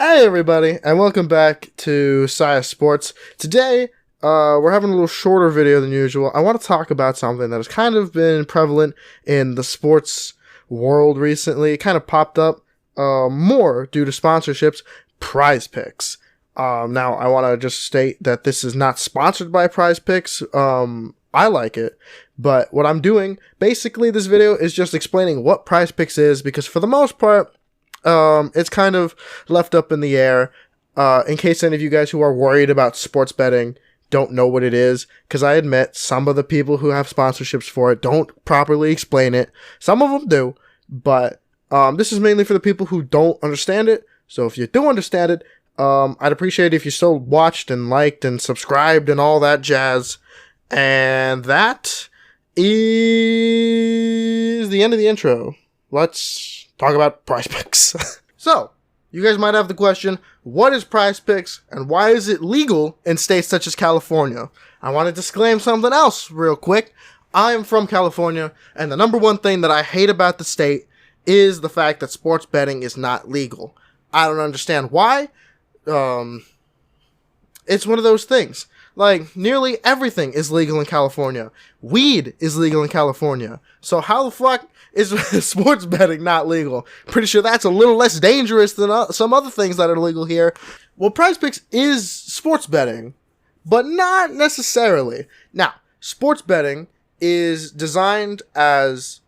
Hey everybody, and welcome back to Siah Sports. Today, we're having a little shorter video than usual. I want to talk about something that has kind of been prevalent in the sports world recently. It kind of popped up more due to sponsorships, Prizepicks. Now, I want to just state that this is not sponsored by Prizepicks. I like it, but what I'm doing, basically this video is just explaining what Prizepicks is, because for the most part, it's kind of left up in the air, in case any of you guys who are worried about sports betting don't know what it is, because I admit some of the people who have sponsorships for it don't properly explain it. Some of them do, but this is mainly for the people who don't understand it. So if you do understand it, I'd appreciate it if you still watched and liked and subscribed and all that jazz. And that is the end of the intro. Let's talk about Prizepicks. So, you guys might have the question, what is Prizepicks and why is it legal in states such as California? I want to disclaim something else real quick. I am from California, and the number one thing that I hate about the state is the fact that sports betting is not legal. I don't understand why. It's one of those things. Like, nearly everything is legal in California. Weed is legal in California. So how the fuck is sports betting not legal? Pretty sure that's a little less dangerous than some other things that are legal here. Well, Prizepicks is sports betting, but not necessarily. Now, sports betting is designed as,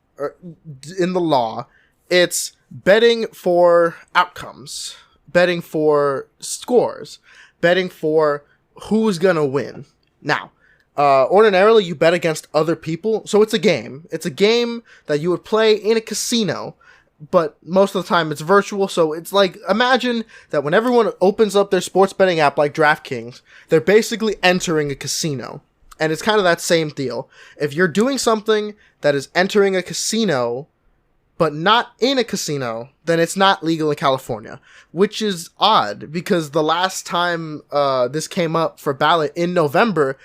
in the law, it's betting for outcomes, betting for scores, betting for who's gonna win. Now, ordinarily you bet against other people, so it's a game. It's a game that you would play in a casino, but most of the time it's virtual, so it's like, imagine that when everyone opens up their sports betting app like DraftKings, they're basically entering a casino. And it's kind of that same deal. If you're doing something that is entering a casino, but not in a casino, then it's not legal in California, which is odd because the last time this came up for ballot in November,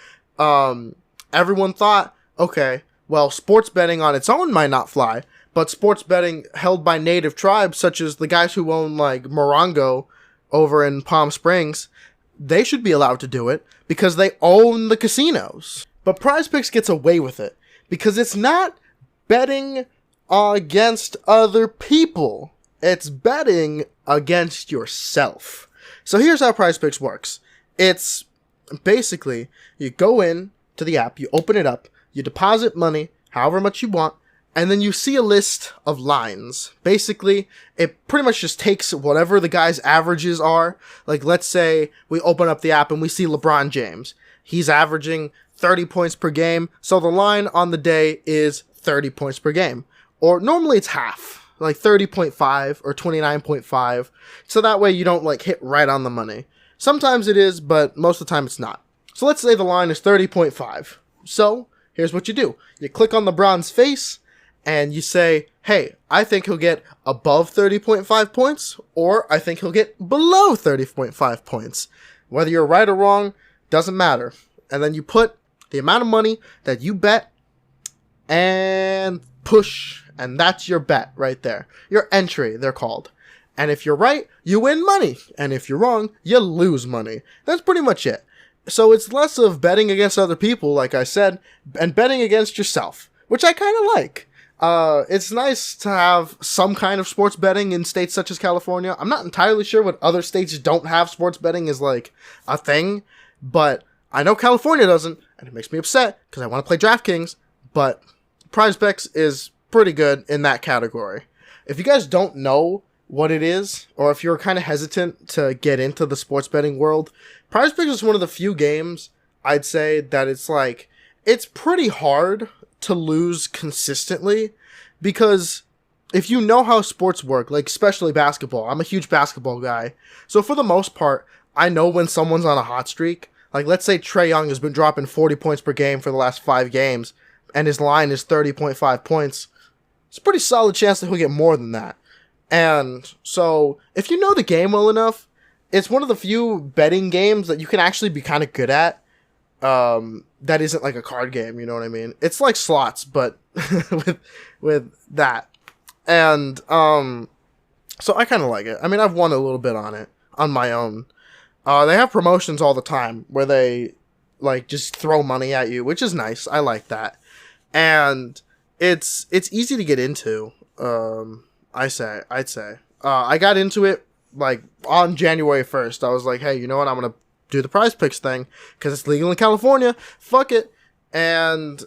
everyone thought, okay, well, sports betting on its own might not fly, but sports betting held by native tribes, such as the guys who own like Morongo over in Palm Springs, they should be allowed to do it because they own the casinos. But Prizepicks gets away with it because it's not betting against other people. It's betting against yourself. So here's how Prizepicks works. It's basically, you go in to the app, you open it up, you deposit money, however much you want, and then you see a list of lines. Basically, it pretty much just takes whatever the guy's averages are. Like, let's say we open up the app and we see LeBron James. He's averaging 30 points per game, so the line on the day is 30 points per game. Or normally it's half, like 30.5 or 29.5. So that way you don't like hit right on the money. Sometimes it is, but most of the time it's not. So let's say the line is 30.5. So here's what you do. You click on LeBron's face and you say, hey, I think he'll get above 30.5 points, or I think he'll get below 30.5 points. Whether you're right or wrong, doesn't matter. And then you put the amount of money that you bet and push. And that's your bet right there. Your entry, they're called. And if you're right, you win money. And if you're wrong, you lose money. That's pretty much it. So it's less of betting against other people, like I said, and betting against yourself, which I kind of like. It's nice to have some kind of sports betting in states such as California. I'm not entirely sure what other states don't have sports betting is like a thing, but I know California doesn't, and it makes me upset because I want to play DraftKings, but Prizepicks is pretty good in that category. If you guys don't know what it is, or if you're kind of hesitant to get into the sports betting world, Prizepicks is one of the few games I'd say that it's like, it's pretty hard to lose consistently, because if you know how sports work, like especially basketball, I'm a huge basketball guy, so for the most part, I know when someone's on a hot streak. Like, let's say Trae Young has been dropping 40 points per game for the last 5 games, and his line is 30.5 points. It's a pretty solid chance that he'll get more than that. And so, if you know the game well enough, it's one of the few betting games that you can actually be kind of good at. That isn't like a card game, you know what I mean? It's like slots, but with that. And so I kind of like it. I mean, I've won a little bit on it. on my own. They have promotions all the time where they like just throw money at you, which is nice. I like that. And it's easy to get into. I'd say. I got into it like on January 1st. I was like, hey, you know what? I'm gonna do the Prizepicks thing because it's legal in California. Fuck it. And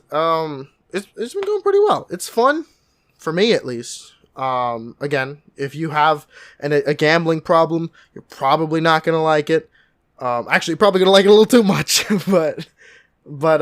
it's been going pretty well. It's fun for me, at least. Again, if you have a gambling problem, you're probably not gonna like it. Actually, you're probably gonna like it a little too much. but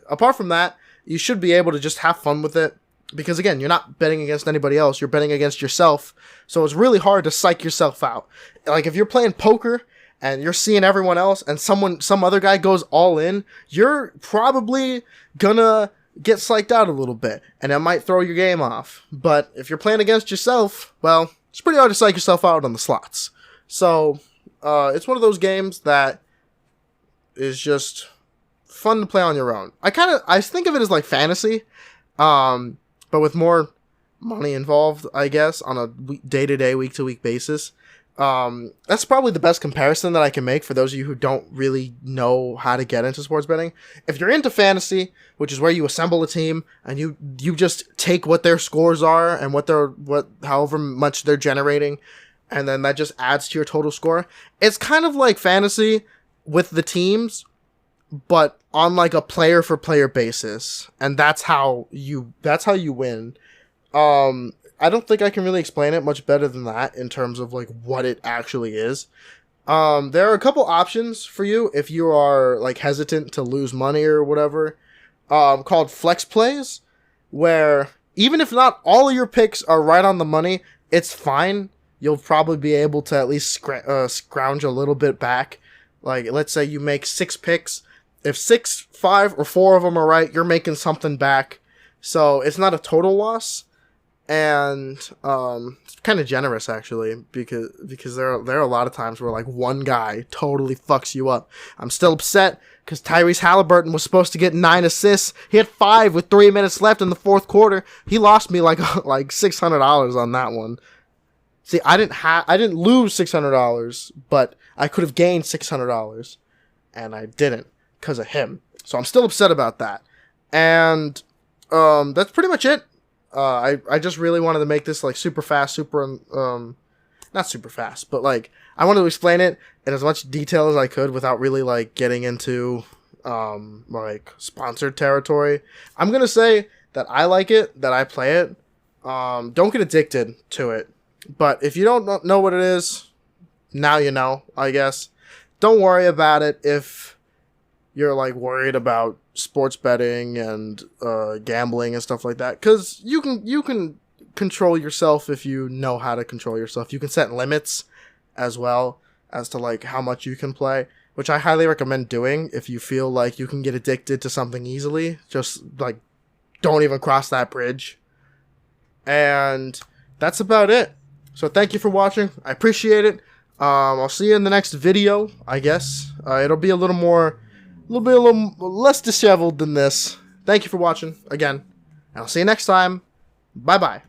apart from that, you should be able to just have fun with it. Because again, you're not betting against anybody else. You're betting against yourself. So it's really hard to psych yourself out. Like if you're playing poker and you're seeing everyone else and some other guy goes all in, you're probably gonna get psyched out a little bit. And it might throw your game off. But if you're playing against yourself, well, it's pretty hard to psych yourself out on the slots. So it's one of those games that is just fun to play on your own. I think of it as like fantasy. But with more money involved, I guess, on a day-to-day, week-to-week basis. That's probably the best comparison that I can make for those of you who don't really know how to get into sports betting. If you're into fantasy, which is where you assemble a team and you just take what their scores are and however much they're generating, and then that just adds to your total score. It's kind of like fantasy with the teams, but on like a player for player basis, and that's how you win. I don't think I can really explain it much better than that in terms of like what it actually is. There are a couple options for you if you are like hesitant to lose money or whatever, called flex plays, where even if not all of your picks are right on the money, it's fine. You'll probably be able to at least scrounge a little bit back. Like let's say you make 6 picks. If 6, 5, or 4 of them are right, you're making something back. So it's not a total loss. And it's kind of generous, actually, because there are a lot of times where like one guy totally fucks you up. I'm still upset because Tyrese Halliburton was supposed to get 9 assists. He had 5 with 3 minutes left in the fourth quarter. He lost me like $600 on that one. See, I didn't lose $600, but I could have gained $600, and I didn't. Because of him. So I'm still upset about that. And that's pretty much it. I just really wanted to make this like super fast, not super fast, but like I wanted to explain it in as much detail as I could without really like getting into like sponsored territory. I'm gonna say that I like it, that I play it. Don't get addicted to it. But if you don't know what it is, now you know, I guess. Don't worry about it if you're like worried about sports betting and gambling and stuff like that, because you can control yourself if you know how to control yourself. You can set limits as well as to like how much you can play, which I highly recommend doing if you feel like you can get addicted to something easily. Just like don't even cross that bridge. And that's about it. So thank you for watching. I appreciate it. I'll see you in the next video, I guess. It'll be a little less disheveled than this. Thank you for watching again, and I'll see you next time. Bye bye.